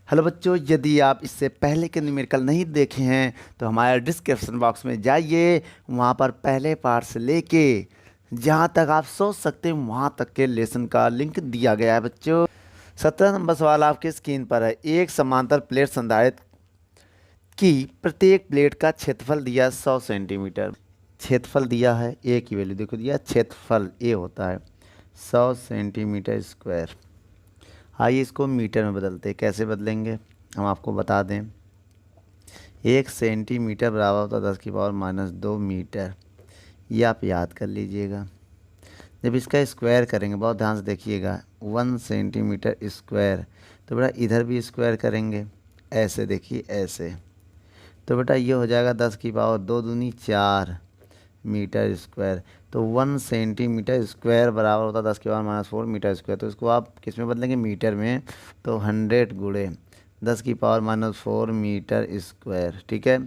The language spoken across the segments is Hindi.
हेलो बच्चों, यदि आप इससे पहले के न्यूमेरिकल नहीं देखे हैं तो हमारे डिस्क्रिप्शन बॉक्स में जाइए। वहाँ पर पहले पार्ट से लेके जहाँ तक आप सोच सकते हैं वहाँ तक के लेसन का लिंक दिया गया है बच्चों। 17 नंबर सवाल आपके स्क्रीन पर है। एक समांतर प्लेट संधारित्र की प्रत्येक प्लेट का क्षेत्रफल दिया 100 सेंटीमीटर। क्षेत्रफल दिया है, ए की वैल्यू देखो दिया, क्षेत्रफल ए होता है 100 सेंटीमीटर स्क्वायर। आइए इसको मीटर में बदलते हैं। कैसे बदलेंगे हम आपको बता दें। 1 सेंटीमीटर बराबर होता है 10⁻⁻2 मीटर। ये आप याद कर लीजिएगा। जब इसका स्क्वायर करेंगे, बहुत ध्यान से देखिएगा, 1 सेंटीमीटर स्क्वायर, तो बेटा इधर भी स्क्वायर करेंगे, ऐसे देखिए ऐसे, तो बेटा ये हो जाएगा 10⁻2 दूनी 4 मीटर स्क्वायर। तो 1 सेंटीमीटर स्क्वायर बराबर होता है 10⁻⁻4 मीटर स्क्वायर। तो इसको आप किस में बदलेंगे, मीटर में। तो 100 गुणे 10⁻⁻4 मीटर स्क्वायर, ठीक है।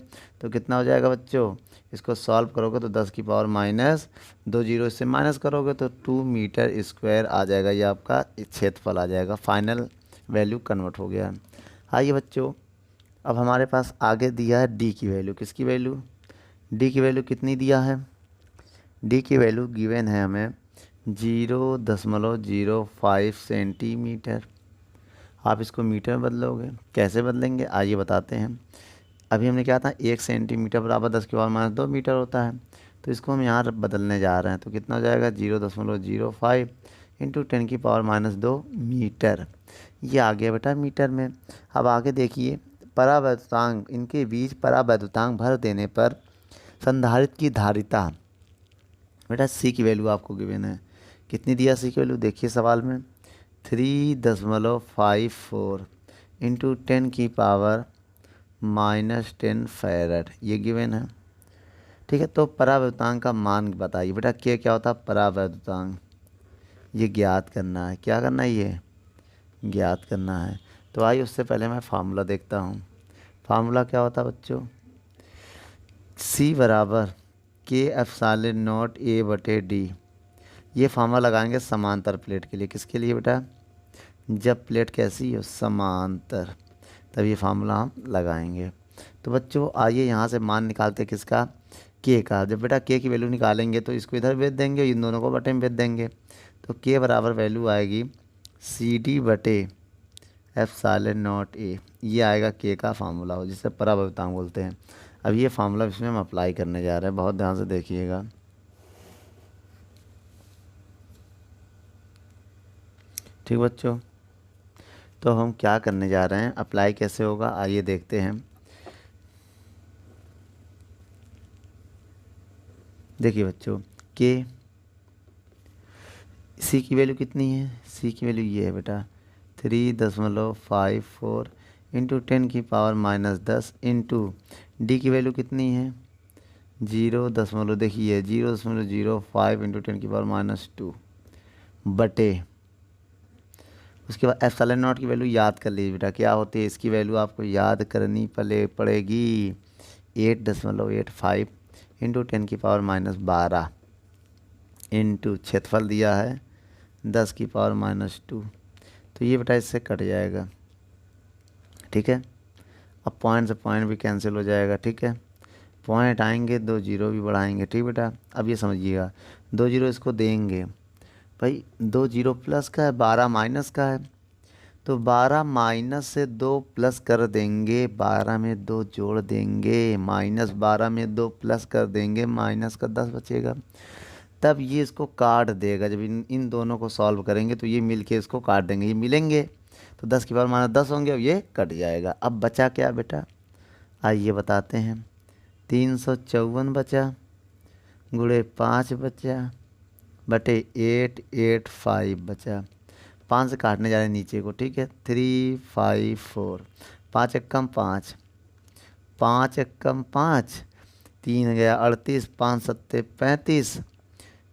तो कितना हो जाएगा बच्चों, इसको सॉल्व करोगे तो 10⁻⁻2 जीरो इससे माइनस करोगे तो 2 मीटर स्क्वायर आ जाएगा। ये आपका क्षेत्रफल आ जाएगा। फाइनल वैल्यू कन्वर्ट हो गया। आइए बच्चों, अब हमारे पास आगे दिया है डी की वैल्यू। किसकी वैल्यू, डी की वैल्यू कितनी दिया है, डी की वैल्यू गिवन है हमें 0.05 सेंटीमीटर। आप इसको मीटर में बदलोगे, कैसे बदलेंगे आइए बताते हैं। अभी हमने क्या था, 1 सेंटीमीटर बराबर 10⁻⁻2 मीटर होता है। तो इसको हम यहाँ बदलने जा रहे हैं, तो कितना हो जाएगा 0.05 इंटू 10⁻⁻2 मीटर। ये आ गया बेटा मीटर में। अब आगे देखिए, परावैद्युतांक, इनके बीच परावैद्युतांक भर देने पर संधारित्र की धारिता, बेटा सी की वैल्यू आपको गिवन है। कितनी दिया सी की वैल्यू, देखिए सवाल में 3.54 इंटू 10⁻⁻10 फैरड, ये गिवन है, ठीक है। तो परावैद्युतांक का मान बताइए बेटा, क्या होता है परावैद्युतांक, ये ज्ञात करना है। क्या करना है, ये ज्ञात करना है। तो आइए उससे पहले मैं फार्मूला देखता हूँ। फार्मूला क्या होता है बच्चों, सी बराबर K∈0A/D। ये फार्मूला लगाएंगे समांतर प्लेट के लिए। किसके लिए बेटा, जब प्लेट कैसी हो, समांतर, तब ये फार्मूला हम लगाएंगे। तो बच्चों आइए यहाँ से मान निकालते हैं किसका, के का। जब बेटा के की वैल्यू निकालेंगे तो इसको इधर भेज देंगे, इन दोनों को बटे में भेज देंगे। तो के बराबर वैल्यू आएगी CD/ε0A। ये आएगा के का फार्मूला हो, जिसे परावैद्युतांक बोलते हैं। अब ये फार्मूला इसमें हम अप्लाई करने जा रहे हैं, बहुत ध्यान से देखिएगा। ठीक बच्चों, तो हम क्या करने जा रहे हैं, अप्लाई कैसे होगा आइए देखते हैं। देखिए बच्चों, के सी की वैल्यू कितनी है, सी की वैल्यू ये है बेटा 3.54 इंटू 10⁻⁻10 इंटू डी की वैल्यू कितनी है 0. देखिए 0.05 इंटू 10⁻⁻2 बटे, उसके बाद ε0 की वैल्यू याद कर लीजिए बेटा, क्या होती है इसकी वैल्यू आपको याद करनी पड़ेगी 8.85 इंटू 10⁻⁻12 इंटू क्षेत्रफल दिया है 10⁻⁻2। तो ये बेटा इससे कट जाएगा, ठीक है। अब पॉइंट से पॉइंट भी कैंसिल हो जाएगा, ठीक है। पॉइंट आएंगे, 2 जीरो भी बढ़ाएंगे, ठीक बेटा। अब ये समझिएगा, 2 जीरो इसको देंगे भाई, 2 जीरो प्लस का है, 12 माइनस का है, तो 12 माइनस से 2 प्लस कर देंगे, 12 में 2 जोड़ देंगे, -12 में 2 प्लस कर देंगे, माइनस का 10 बचेगा। तब ये इसको काट देगा। जब इन दोनों को सॉल्व करेंगे तो ये मिल के इसको काट देंगे, ये मिलेंगे तो 10⁻⁻10 होंगे, अब ये कट जाएगा। अब बचा क्या बेटा, आइए बताते हैं। 354 बचा, गुणे 5 बचा, बटे 885 बचा। 5 से काटने जा रहे हैं नीचे को, ठीक है। 354, 5 एकम 5, 5 एकम 5, 3 गया 38, 5 सत्ते 35,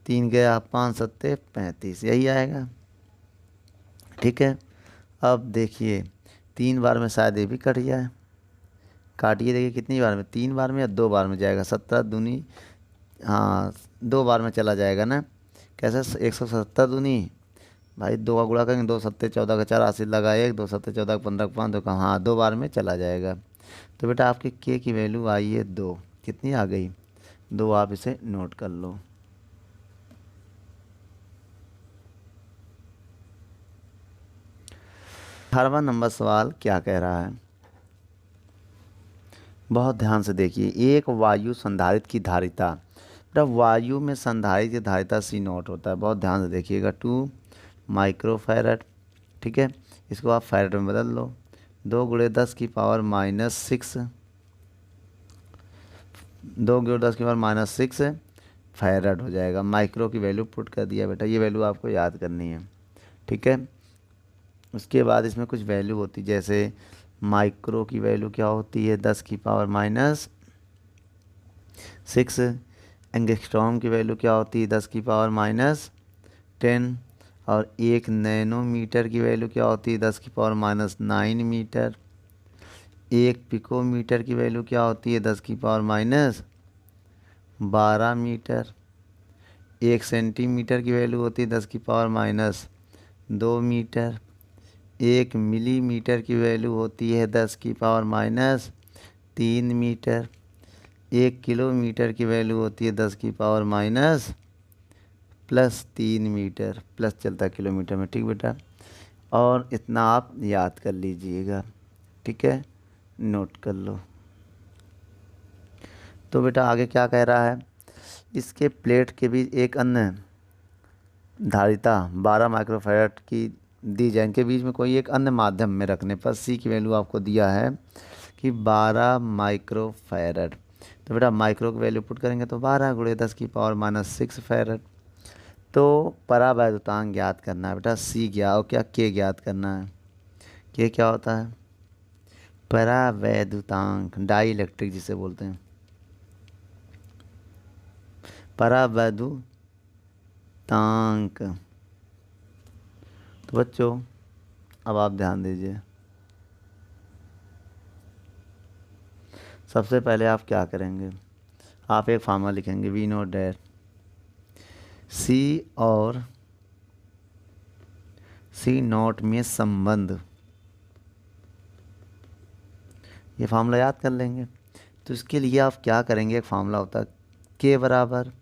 3 गया 5 सत्ते 35, यही आएगा, ठीक है। अब देखिए 3 बार में शायद ये भी कट जाए, काटिए देखिए कितनी बार में, 3 बार में या 2 बार में जाएगा, 17 दूनी, हाँ 2 बार में चला जाएगा ना। कैसे, 170 दूनी भाई 2 का गुणा करेंगे, 2 सत्ते 14 का 4, 80 लगा 1, 2 सत्ते 14 का 15 का 5, 2 का, हाँ 2 बार में चला जाएगा। तो बेटा आपके के की वैल्यू आई है 2, कितनी आ गई 2, आप इसे नोट कर लो। अठारहवां नंबर सवाल क्या कह रहा है, बहुत ध्यान से देखिए। एक वायु संधारित्र की धारिता, बेटा वायु में संधारित्र की धारिता सी नॉट होता है, बहुत ध्यान से देखिएगा, 2 माइक्रोफैरड, ठीक है। इसको आप फैरड में बदल लो, 2 गुणे 10 की पावर -6, 2 गुणे 10 की पावर -6 फैरड हो जाएगा। माइक्रो की वैल्यू पुट कर दिया बेटा, ये वैल्यू आपको याद करनी है, ठीक है। उसके बाद इसमें कुछ वैल्यू होती, जैसे माइक्रो की वैल्यू क्या होती है 10 की पावर -6, एंगस्ट्रॉम की वैल्यू क्या होती है 10 की पावर -10, और 1 नैनोमीटर की वैल्यू क्या होती है 10 की पावर -9 मीटर, 1 पिकोमीटर की वैल्यू क्या होती है 10 की पावर -12 मीटर, 1 सेंटीमीटर की वैल्यू होती है 10 की पावर -2 मीटर, 1 मिलीमीटर की वैल्यू होती है 10 की पावर -3 मीटर, 1 किलोमीटर की वैल्यू होती है 10 की पावर +3 मीटर, प्लस चलता है किलोमीटर में, ठीक बेटा। और इतना आप याद कर लीजिएगा, ठीक है, नोट कर लो। तो बेटा आगे क्या कह रहा है, इसके प्लेट के बीच एक अन्य धारिता 12 माइक्रोफैराड की दी जाए, इनके बीच में कोई एक अन्य माध्यम में रखने पर सी की वैल्यू आपको दिया है कि 12 माइक्रोफैराड। तो बेटा माइक्रो की वैल्यू पुट करेंगे तो 12 गुणे 10 की पावर -6 फैराड। तो परावैद्युतांक ज्ञात करना है बेटा, सी ज्ञात और क्या के ज्ञात करना है। के क्या होता है, परावैद्युतांक, डाई इलेक्ट्रिक जिसे बोलते हैं, परावैद्युतांक। तो बच्चों अब आप ध्यान दीजिए, सबसे पहले आप क्या करेंगे, आप एक फार्मूला लिखेंगे, वी नोट डैट सी और सी नॉट में संबंध, ये फार्मूला याद कर लेंगे। तो इसके लिए आप क्या करेंगे, एक फार्मूला होता है के बराबर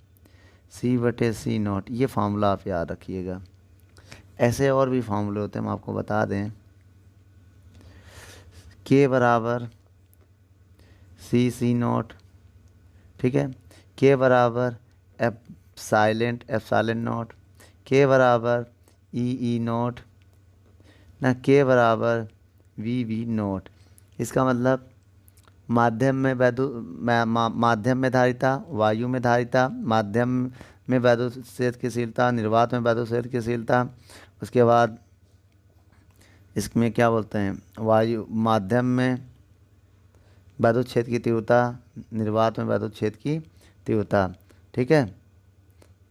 सी बटे सी नॉट, ये फार्मूला आप याद रखिएगा। ऐसे और भी फार्मूले होते हैं, हम आपको बता दें, के बराबर सी नॉट, ठीक है, के बराबर एप्सिलॉन नॉट, के बराबर ई नॉट ना, के बराबर वी नॉट। इसका मतलब माध्यम में माध्यम में धारिता, वायु में धारिता, माध्यम में वैद्युत क्षेत्रशीलता, निर्वात में वैद्युत क्षेत्रशीलता, उसके बाद इसमें क्या बोलते हैं, वायु माध्यम में वैद्युत क्षेत्र की तीव्रता, निर्वात में वैद्युत क्षेत्र की तीव्रता, ठीक है,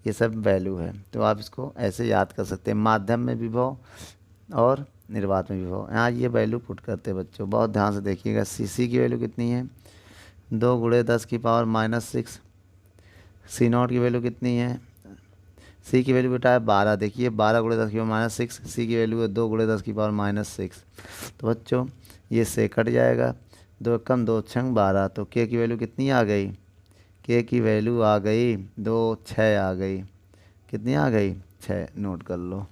ये सब वैल्यू है। तो आप इसको ऐसे याद कर सकते हैं, माध्यम में विभव और निर्वात में विभव। यहाँ ये वैल्यू पुट करते हैं बच्चों, बहुत ध्यान से देखिएगा। सी की वैल्यू कितनी है 2 गुणे 10 की पावर -6, सी नॉट की वैल्यू कितनी है, सी की वैल्यू बेटा है 12, देखिए 12 गुणे 10 की पावर -6, सी की वैल्यू है 2 गुणे 10 की पावर -6। तो बच्चों ये से कट जाएगा, 2 कम 2 छंग 12, तो के की वैल्यू कितनी आ गई, के की वैल्यू आ गई 2 6 आ गई, कितनी आ गई 6, नोट कर लो।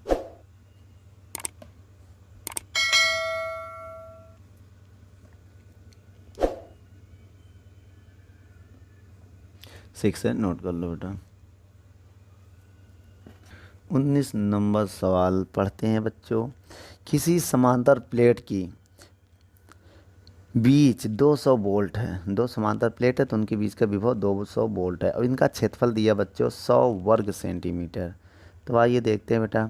6 है, नोट कर लो बेटा। 19 नंबर सवाल पढ़ते हैं बच्चों। किसी समांतर प्लेट की बीच 200 वोल्ट है, 2 समांतर प्लेट है तो उनके बीच का विभव 200 वोल्ट है, और इनका क्षेत्रफल दिया बच्चों 100 वर्ग सेंटीमीटर। तो आइए देखते हैं बेटा,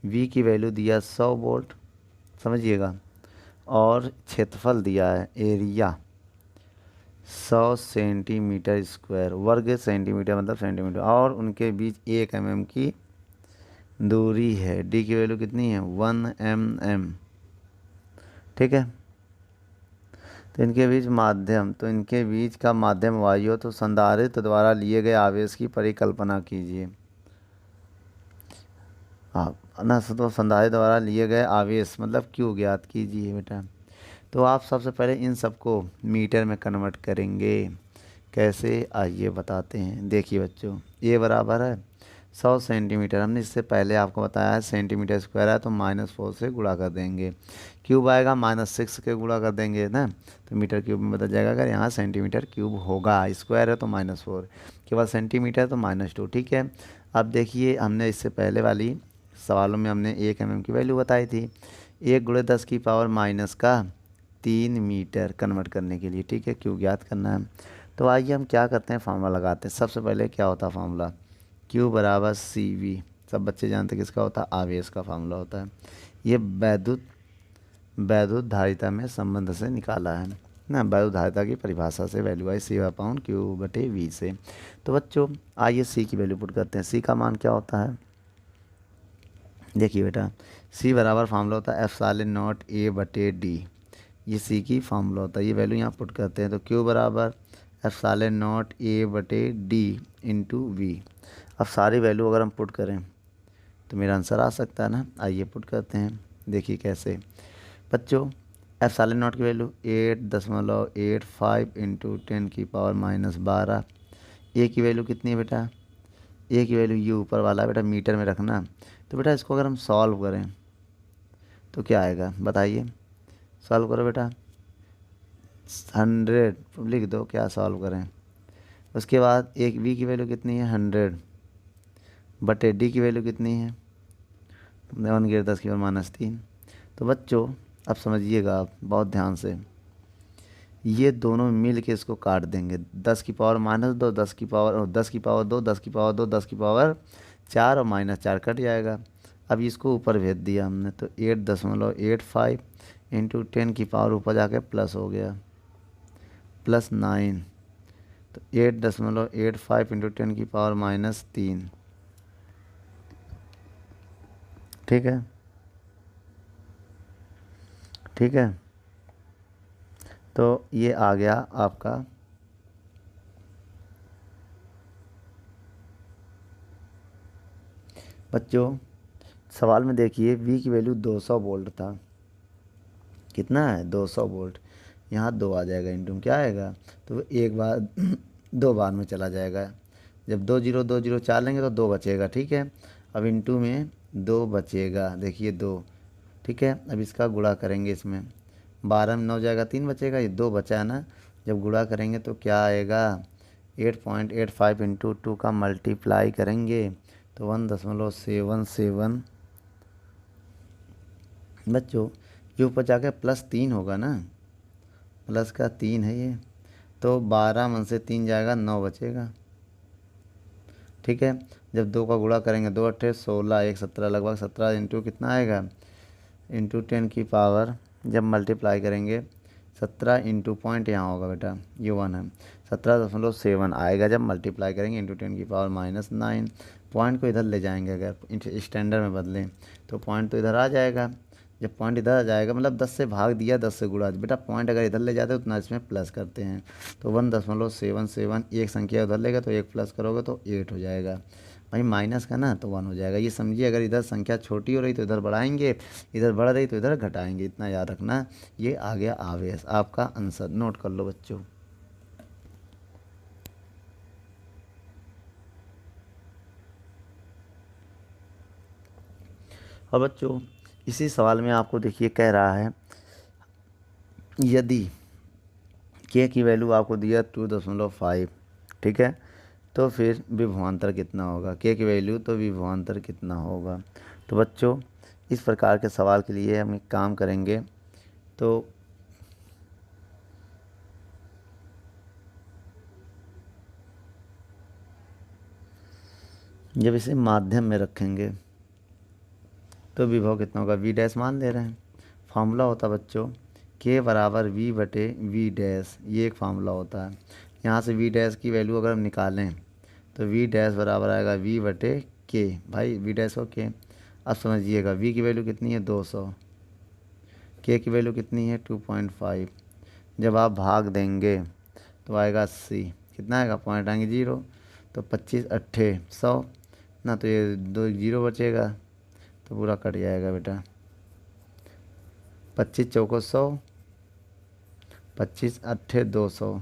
V की वैल्यू दिया 100 वोल्ट, समझिएगा, और क्षेत्रफल दिया है एरिया 100 सेंटीमीटर स्क्वायर, वर्ग सेंटीमीटर मतलब सेंटीमीटर, और उनके बीच 1 mm की दूरी है। D की वैल्यू कितनी है 1 mm, ठीक है। तो इनके बीच माध्यम, तो इनके बीच का माध्यम वायु, तो संधारित्र द्वारा लिए गए आवेश की परिकल्पना कीजिए आप। ना तो संधारित्र द्वारा लिए गए आवेश मतलब क्यू ज्ञात कीजिए बेटा। तो आप सबसे पहले इन सबको मीटर में कन्वर्ट करेंगे। कैसे आइए बताते हैं। देखिए बच्चों, ये बराबर है 100 सेंटीमीटर। हमने इससे पहले आपको बताया है सेंटीमीटर स्क्वायर है तो -4 से गुणा कर देंगे। क्यूब आएगा -6 के गुणा कर देंगे ना, तो मीटर क्यूब में बदल जाएगा। अगर यहाँ सेंटीमीटर क्यूब होगा, स्क्वायर है तो -4, केवल सेंटीमीटर तो -2। ठीक है। अब देखिए, हमने इससे पहले वाली सवालों में हमने 1 mm की वैल्यू बताई थी। 1 × 10⁻³ मीटर कन्वर्ट करने के लिए। ठीक है, क्यूब ज्ञात करना है। तो आइए हम क्या करते हैं, फार्मूला लगाते हैं। सबसे पहले क्या होता है फार्मूला, Q बराबर CV। सब बच्चे जानते हैं किसका होता है, आवेश का फार्मूला होता है। ये वैद्युत धारिता में संबंध से निकाला है ना, वैद्युत धारिता की परिभाषा से, वैल्यू आई C/Q/V से। तो बच्चों आइए C की वैल्यू पुट करते हैं। C का मान क्या होता है, देखिए बेटा, C बराबर फार्मूला होता है ε0A/D। ये C की फार्मूला होता है, ये वैल्यू यहाँ पुट करते हैं। तो Q बराबर ε0A/D इंटू V। अब सारी वैल्यू अगर हम पुट करें तो मेरा आंसर आ सकता है ना। आइए पुट करते हैं, देखिए कैसे बच्चों। ε0 की वैल्यू 8.85 इंटू 10⁻⁻12। ए की वैल्यू कितनी है बेटा, ए की वैल्यू ये ऊपर वाला बेटा मीटर में रखना। तो बेटा इसको अगर हम सॉल्व करें तो क्या आएगा बताइए, सॉल्व करो बेटा। 100 लिख दो, क्या सॉल्व करें। उसके बाद एक वी की वैल्यू कितनी है 100 बटे डी की वैल्यू कितनी है 1/10⁻³ तो बच्चों अब समझिएगा आप बहुत ध्यान से, ये दोनों मिल के इसको काट देंगे। 10⁻⁻2, 10⁻2, 10⁻2, 10⁻4 और -4 कट जाएगा। अब इसको ऊपर भेज दिया हमने तो 8.85 इंटू 10 ऊपर जाके प्लस हो गया +9। तो 8.85 इंटू 10⁻³ ठीक है, ठीक है। तो ये आ गया आपका बच्चों। सवाल में देखिए V की वैल्यू 200 वोल्ट था, कितना है 200 वोल्ट। यहाँ 2 आ जाएगा इंटू क्या आएगा, तो एक बार 2 बार में चला जाएगा। जब 2 0 2 0 4 लेंगे तो 2 बचेगा। ठीक है, अब इंटू में 2 बचेगा, देखिए 2। ठीक है, अब इसका गुणा करेंगे, इसमें 12 में 9 जाएगा, 3 बचेगा, ये 2 बचा है ना। जब गुणा करेंगे तो क्या आएगा 8.85 इंटू 2 का मल्टीप्लाई करेंगे तो 1.77 बच्चों। ये ऊपर जाकर +3 होगा ना, प्लस का 3 है ये, तो 12 में से 3 जाएगा 9 बचेगा। ठीक है, जब 2 का गुणा करेंगे 2 8 16 1 17 लगभग 17 इंटू कितना आएगा इंटू 10 जब मल्टीप्लाई करेंगे 17 इंटू पॉइंट यहाँ होगा बेटा ये 1 है 17.7 आएगा जब मल्टीप्लाई करेंगे इंटू 10⁻⁹ पॉइंट को इधर ले जाएंगे अगर स्टैंडर्ड में बदलें तो पॉइंट तो इधर आ जाएगा। जब पॉइंट इधर आ जाएगा मतलब 10 से भाग दिया 10 से गुणा, बेटा पॉइंट अगर इधर ले जाते हैं उतना इसमें प्लस करते हैं। तो 1.77 एक संख्या उधर लेगा तो 1 प्लस करोगे तो 8 हो जाएगा। भाई माइनस का ना तो 1 हो जाएगा। ये समझिए, अगर इधर संख्या छोटी हो रही तो इधर बढ़ाएंगे, इधर बढ़ रही तो इधर घटाएंगे, इतना याद रखना। ये आ गया आवेश, आपका आंसर नोट कर लो बच्चों। और बच्चों इसी सवाल में आपको देखिए कह रहा है यदि के की वैल्यू आपको दिया 2.5, ठीक है, तो फिर विभवांतर कितना होगा, के की वैल्यू तो विभवांतर कितना होगा। तो बच्चों इस प्रकार के सवाल के लिए हम एक काम करेंगे, तो जब इसे माध्यम में रखेंगे तो विभव कितना होगा, वी डैश मान ले रहे हैं। फार्मूला होता बच्चों के बराबर वी बटे वी डैश, ये एक फार्मूला होता है। यहाँ से वी डैश की वैल्यू अगर हम निकालें तो वी डैश बराबर आएगा वी बटे के। भाई वी डैश हो के, अब समझिएगा वी की वैल्यू कितनी है 200, के की वैल्यू कितनी है 2.5। जब आप भाग देंगे तो आएगा 80, कितना आएगा पॉइंट आएंगे 0, तो 25 8 100 ना, तो ये 2 0 बचेगा, तो पूरा कट जाएगा बेटा। 25 चौको 100, 25 अट्ठे 200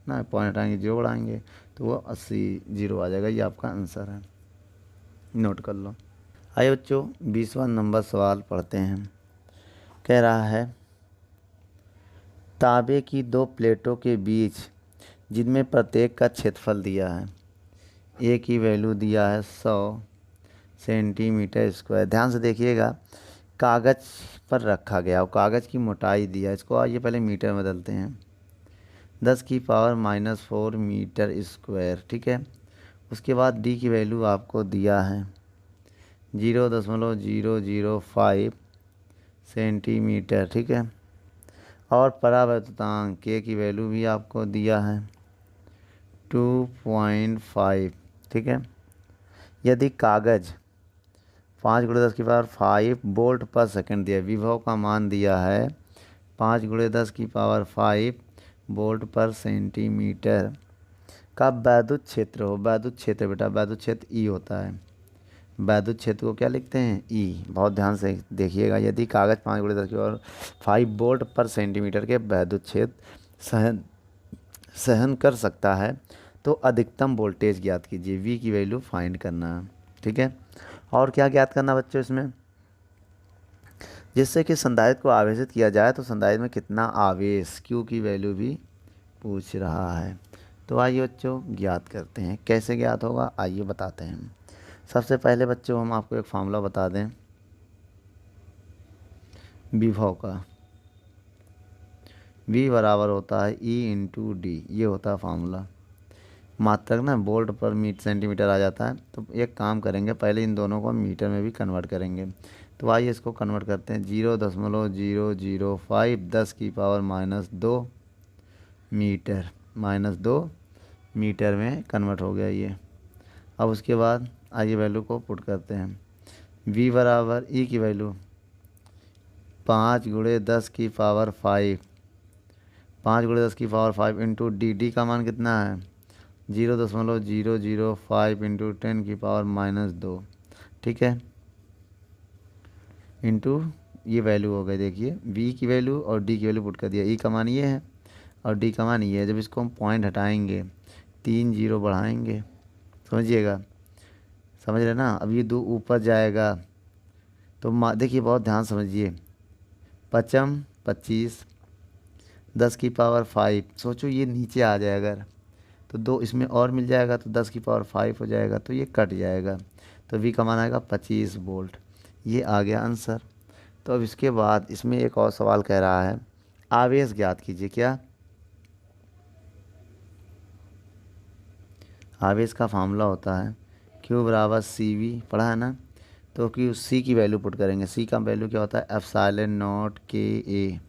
ना, पॉइंट हटाएंगे 0 बढ़ाएंगे तो वो 80 0 आ जाएगा। ये आपका आंसर है, नोट कर लो। आइए बच्चों 20वां नंबर सवाल पढ़ते हैं। कह रहा है तांबे की 2 प्लेटों के बीच जिनमें प्रत्येक का क्षेत्रफल दिया है, ए की वैल्यू दिया है 100 सेंटीमीटर स्क्वायर। ध्यान से देखिएगा, कागज़ पर रखा गया और कागज़ की मोटाई दिया, इसको आइए पहले मीटर में बदलते हैं। 10 की पावर -4 मीटर स्क्वायर, ठीक है। उसके बाद डी की वैल्यू आपको दिया है 0.005 सेंटीमीटर, ठीक है। और परावर्तनांक के की वैल्यू भी आपको दिया है 2.5, ठीक है। यदि कागज़ 5 × 10 की पावर 5 वोल्ट पर सेकंड दिया, विभव का मान दिया है 5 × 10 की पावर 5 वोल्ट पर सेंटीमीटर का वैद्युत क्षेत्र हो, वैद्युत क्षेत्र बेटा, वैद्युत क्षेत्र ई होता है। वैद्युत क्षेत्र को क्या लिखते हैं, ई। बहुत ध्यान से देखिएगा, यदि कागज़ 5 × 10 की पावर 5 वोल्ट पर सेंटीमीटर के वैद्युत क्षेत्र सहन कर सकता है तो अधिकतम वोल्टेज ज्ञात कीजिए, वी की वैल्यू फाइंड करना है, ठीक है। और क्या ज्ञात करना बच्चों इसमें, जिससे कि संधारित्र को आवेशित किया जाए तो संधारित्र में कितना आवेश, क्यू की वैल्यू भी पूछ रहा है। तो आइए बच्चों ज्ञात करते हैं। कैसे ज्ञात होगा आइए बताते हैं। सबसे पहले बच्चों हम आपको एक फार्मूला बता दें विभव का। V बराबर होता है E × D, ये होता है फार्मूला। मात्रक ना वोल्ट पर सेंटीमीटर आ जाता है। तो एक काम करेंगे, पहले इन दोनों को मीटर में भी कन्वर्ट करेंगे। तो आइए इसको कन्वर्ट करते हैं। 0.005 10 की पावर -2 मीटर, -2 मीटर में कन्वर्ट हो गया ये। अब उसके बाद आइए वैल्यू को पुट करते हैं। V बराबर E की वैल्यू 5 × 10 की पावर 5, 5 × 10 की पावर 5 इंटू डी का मान कितना है 0.005 इंटू 10 की पावर -2, ठीक है, इंटू ये वैल्यू हो गई। देखिए V की वैल्यू और D की वैल्यू पुट कर दिया। E का मान ये है और D का मान ये है। जब इसको हम पॉइंट हटाएंगे 3 0 बढ़ाएंगे, समझिएगा, समझ रहे ना। अब ये 2 ऊपर जाएगा तो देखिए बहुत ध्यान समझिए, 5 25 10 की पावर 5, सोचो ये नीचे आ जाए अगर तो 2 इसमें और मिल जाएगा तो 10 की पावर 5 हो जाएगा, तो ये कट जाएगा। तो V का मान आएगा 25 वोल्ट। ये आ गया आंसर। तो अब इसके बाद इसमें एक और सवाल कह रहा है आवेश ज्ञात कीजिए। क्या आवेश का फार्मूला होता है Q बराबर CV, पढ़ा है ना। तो Q C की वैल्यू पुट करेंगे। C का वैल्यू क्या होता है ε0 KA।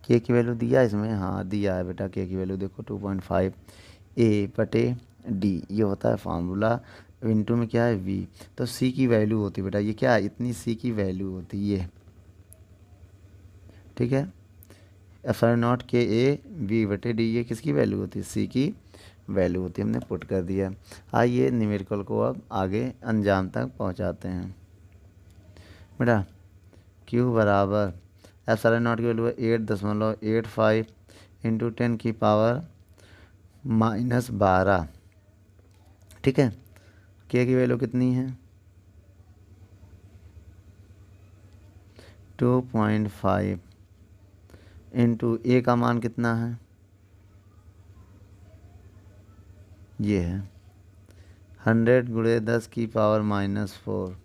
K की वैल्यू दिया इसमें, हाँ दिया है बेटा। K की वैल्यू देखो 2.5 A/D, ये होता है फार्मूला। इंटू में क्या है V। तो C की वैल्यू होती है बेटा, ये क्या है, इतनी C की वैल्यू होती है, ठीक है। ε0 KA V/D, ये किसकी वैल्यू होती है, C की वैल्यू होती है। हमने पुट कर दिया। आइए न्यूमेरिकल को अब आगे अंजाम तक पहुंचाते हैं बेटा। Q बराबर ε0 की वैल्यू है 8.85 इंटू 10 की पावर -12, ठीक है। K की वैल्यू कितनी है 2.5 इंटू A का मान कितना है, ये है 100 × 10 की पावर -4,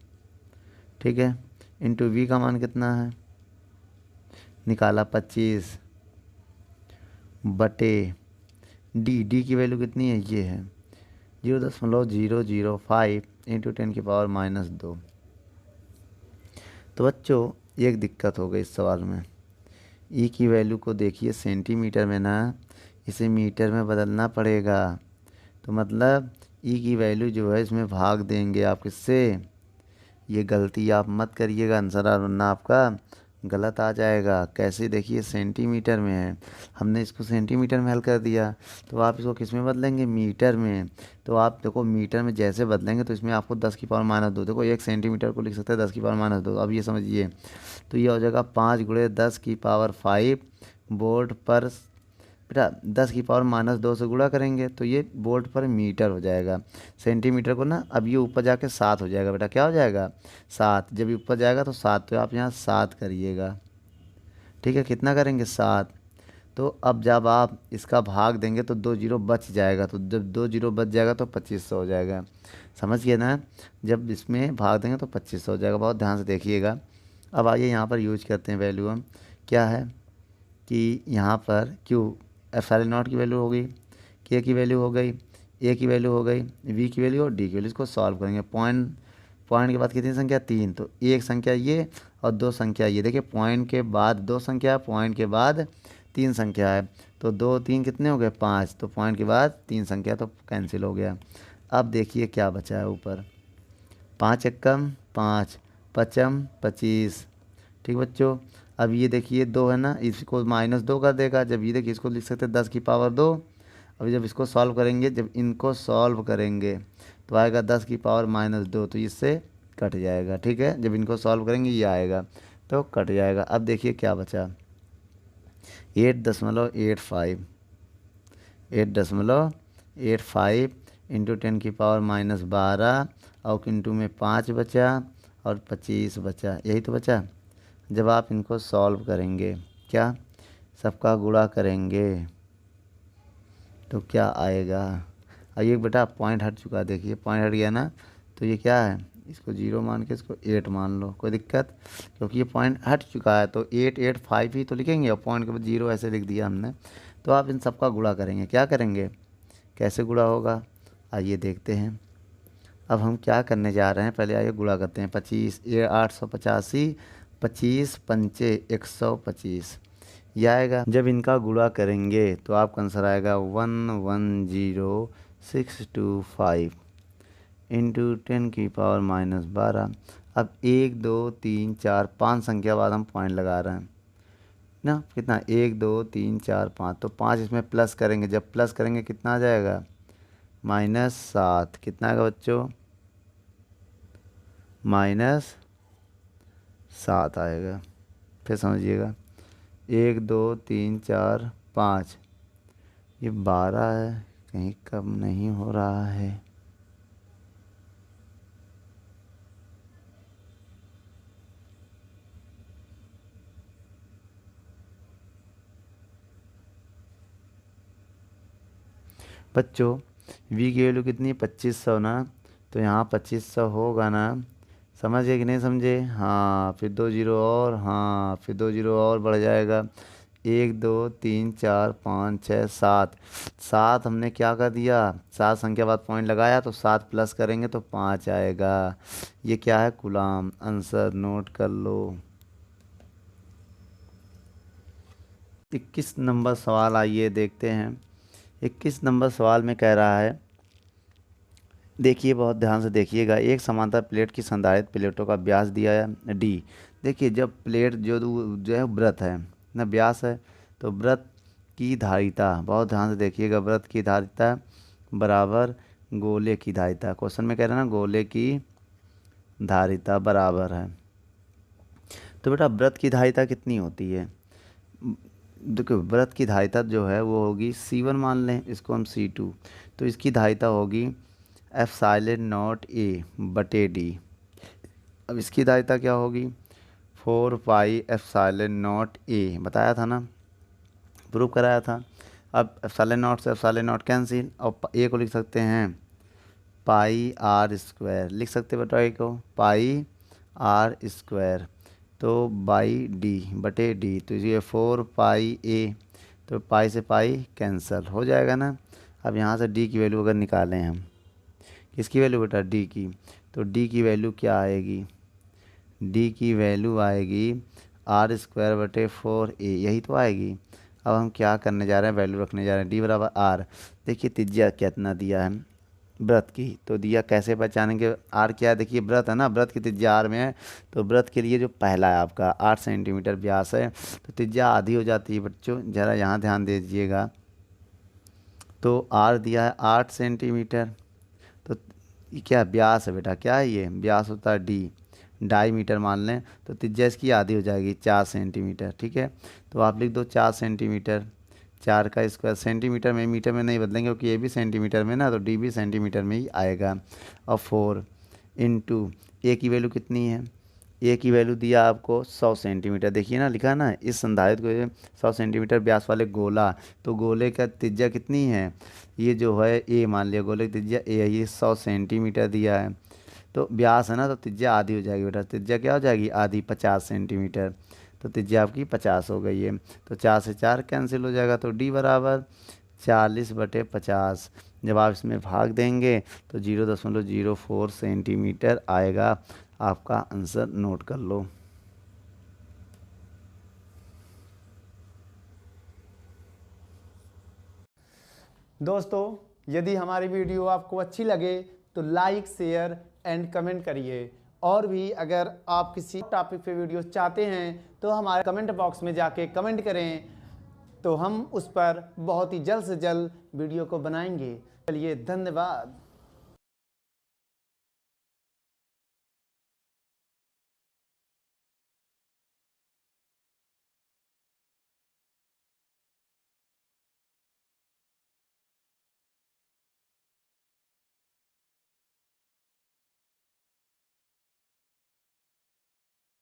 ठीक है, इंटू V का मान कितना है, निकाला 25 बटे D की वैल्यू कितनी है, ये है 0.005 इंटू 10 की पावर -2। तो बच्चों एक दिक्कत हो गई इस सवाल में। E की वैल्यू को देखिए सेंटीमीटर में ना, इसे मीटर में बदलना पड़ेगा। तो मतलब E की वैल्यू जो है इसमें भाग देंगे आप किससे, ये गलती आप मत करिएगा, आंसर वरना आपका गलत आ जाएगा। कैसे, देखिए सेंटीमीटर में है, हमने इसको सेंटीमीटर में हल कर दिया, तो आप इसको किस में बदलेंगे, मीटर में। तो आप देखो मीटर में जैसे बदलेंगे तो इसमें आपको 10⁻², देखो 1 सेंटीमीटर को लिख सकते हैं 10⁻²। अब ये समझिए, तो ये हो जाएगा 5 × 10⁵ वोल्ट पर, बेटा 10⁻² से गुणा करेंगे तो ये वोल्ट पर मीटर हो जाएगा। सेंटीमीटर को ना, अब ये ऊपर जाके 7 हो जाएगा बेटा, क्या हो जाएगा 7, जब ये ऊपर जाएगा तो 7, तो आप यहाँ 7 करिएगा, ठीक है। कितना करेंगे 7। तो अब जब आप इसका भाग देंगे तो 2 जीरो बच जाएगा, तो जब 2 जीरो बच जाएगा तो 2500 हो जाएगा, समझ गए ना। जब इसमें भाग देंगे तो 2500 हो जाएगा, बहुत ध्यान से देखिएगा। अब आइए यहाँ पर यूज करते हैं वैल्यू हम, क्या है कि यहाँ पर क्यू एप्सिलॉन की वैल्यू हो गई, के की वैल्यू हो गई, ए की वैल्यू हो गई, वी की वैल्यू और डी की वैल्यू। इसको सॉल्व करेंगे। पॉइंट के बाद कितनी संख्या, 3, तो एक संख्या ये और 2 संख्या ये। देखिए पॉइंट के बाद 2 संख्या, पॉइंट के बाद 3 संख्या है, तो 2 3 कितने हो गए 5, तो पॉइंट के बाद 3 संख्या तो कैंसिल हो गया। अब देखिए क्या बचा है ऊपर, 5 एकम 5, पचम 25, ठीक बच्चों। अब ये देखिए 2 है ना, इसको -2 कर देगा। जब ये देखिए इसको लिख सकते हैं 10⁻²। अब जब इसको सॉल्व करेंगे, जब इनको सॉल्व करेंगे तो आएगा 10⁻², तो इससे कट जाएगा, ठीक है। जब इनको सॉल्व करेंगे ये आएगा तो कट जाएगा। अब देखिए क्या बचा, 8.85, 8.85 इंटू 10⁻12 और इंटू में 5 बचा और 25 बचा, यही तो बचा। जब आप इनको सॉल्व करेंगे, क्या सबका गुणा करेंगे तो क्या आएगा। अब ये बेटा पॉइंट हट चुका है, देखिए पॉइंट हट गया ना, तो ये क्या है, इसको 0 मान के इसको 8 मान लो, कोई दिक्कत, क्योंकि ये पॉइंट हट चुका है तो 885 ही तो लिखेंगे, और पॉइंट के बाद 0 ऐसे लिख दिया हमने। तो आप इन सबका गुणा करेंगे, क्या करेंगे, कैसे गुणा होगा, आइए देखते हैं। अब हम क्या करने जा रहे हैं, पहले आइए गुणा करते हैं। 25 885, 25 पंचे 125, यह आएगा। जब इनका गुणा करेंगे तो आपका आंसर आएगा 110625 इंटू 10⁻12। अब 1 2 3 4 5 संख्या बाद हम पॉइंट लगा रहे हैं ना, कितना 1 2 3 4 5, तो 5 इसमें प्लस करेंगे, जब प्लस करेंगे कितना आ जाएगा -7, कितना आएगा बच्चों -7 आएगा। फिर समझिएगा 1 2 3 4 5, ये 12 है, कहीं कम नहीं हो रहा है। बच्चों वी की वैल्यू कितनी है 2500 ना, तो यहाँ 2500 होगा ना, समझे कि नहीं समझे। हाँ फिर 2 जीरो और, हाँ फिर 2 जीरो और बढ़ जाएगा। 1 2 3 4 5 6 7, 7 हमने क्या कर दिया, 7 संख्या बाद पॉइंट लगाया तो 7 प्लस करेंगे तो 5 आएगा। ये क्या है कूलाम, आंसर नोट कर लो। 21 नंबर सवाल आइए देखते हैं। 21 नंबर सवाल में कह रहा है, देखिए बहुत ध्यान से देखिएगा, एक समांतर प्लेट की संधारित प्लेटों का व्यास दिया है डी। देखिए जब प्लेट जो है व्रत है ना, व्यास है, तो व्रत की धारिता, बहुत ध्यान से देखिएगा, व्रत की धारिता बराबर गोले की धारिता। क्वेश्चन में कह रहे हैं ना गोले की धारिता बराबर है, तो बेटा व्रत की धारिता कितनी होती है, देखो व्रत की धारिता जो है वो होगी C1 मान लें, इसको हम C2, तो इसकी धारिता होगी ε0A/d। अब इसकी धारिता क्या होगी 4πε0A, बताया था ना, प्रूव कराया था। अब ε0 से ε0 कैंसिल, और ए को लिख सकते हैं πr², लिख सकते बेटा ए को πr², तो /d, तो ये 4πA, तो पाई से पाई कैंसिल हो जाएगा ना। अब यहाँ से डी की वैल्यू अगर निकालें हम, किसकी वैल्यू बेटा डी की, तो डी की वैल्यू क्या आएगी, डी की वैल्यू आएगी r²/4a, यही तो आएगी। अब हम क्या करने जा रहे हैं, वैल्यू रखने जा रहे हैं डी बराबर आर। देखिए त्रिज्या कितना दिया है, वृत्त की। तो दिया कैसे पहचानेंगे, आर क्या है, देखिए वृत्त है ना, वृत्त की त्रिज्या आर में है, तो वृत्त के लिए जो पहला है आपका 8 सेंटीमीटर व्यास है, तो त्रिज्या आधी हो जाती है बच्चों, ज़रा यहाँ ध्यान दे दीजिएगा। तो आर दिया है 8 सेंटीमीटर, तो ये क्या व्यास है बेटा, क्या है ये व्यास होता है डी, 2.5 मीटर मान लें, तो त्रिज्या इसकी आधी हो जाएगी 4 सेंटीमीटर। ठीक है, तो आप लिख दो 4 सेंटीमीटर, 4 का स्क्वायर, सेंटीमीटर में मीटर में नहीं बदलेंगे क्योंकि ये भी सेंटीमीटर में ना, तो डी भी सेंटीमीटर में ही आएगा। और 4 इंटू ए की वैल्यू कितनी है, ए की वैल्यू दिया आपको 100 सेंटीमीटर, देखिए ना लिखा ना इस संधारित्र को 100 सेंटीमीटर व्यास वाले गोला, तो गोले का त्रिज्या कितनी है, ये जो है ए मान लिया, गोले की त्रिज्या ए है, ये 100 सेंटीमीटर दिया है, तो व्यास है ना, तो त्रिज्या आधी हो जाएगी बेटा, त्रिज्या क्या हो जाएगी आधी, 50 सेंटीमीटर, तो त्रिज्या आपकी 50 हो गई है। तो 4 से 4 कैंसिल हो जाएगा, तो डी बराबर 40/50। जब आप इसमें भाग देंगे तो 0.04 सेंटीमीटर आएगा, आपका आंसर नोट कर लो। दोस्तों यदि हमारी वीडियो आपको अच्छी लगे तो लाइक शेयर एंड कमेंट करिए, और भी अगर आप किसी टॉपिक पे वीडियो चाहते हैं तो हमारे कमेंट बॉक्स में जाके कमेंट करें, तो हम उस पर बहुत ही जल्द से जल्द वीडियो को बनाएंगे। चलिए धन्यवाद।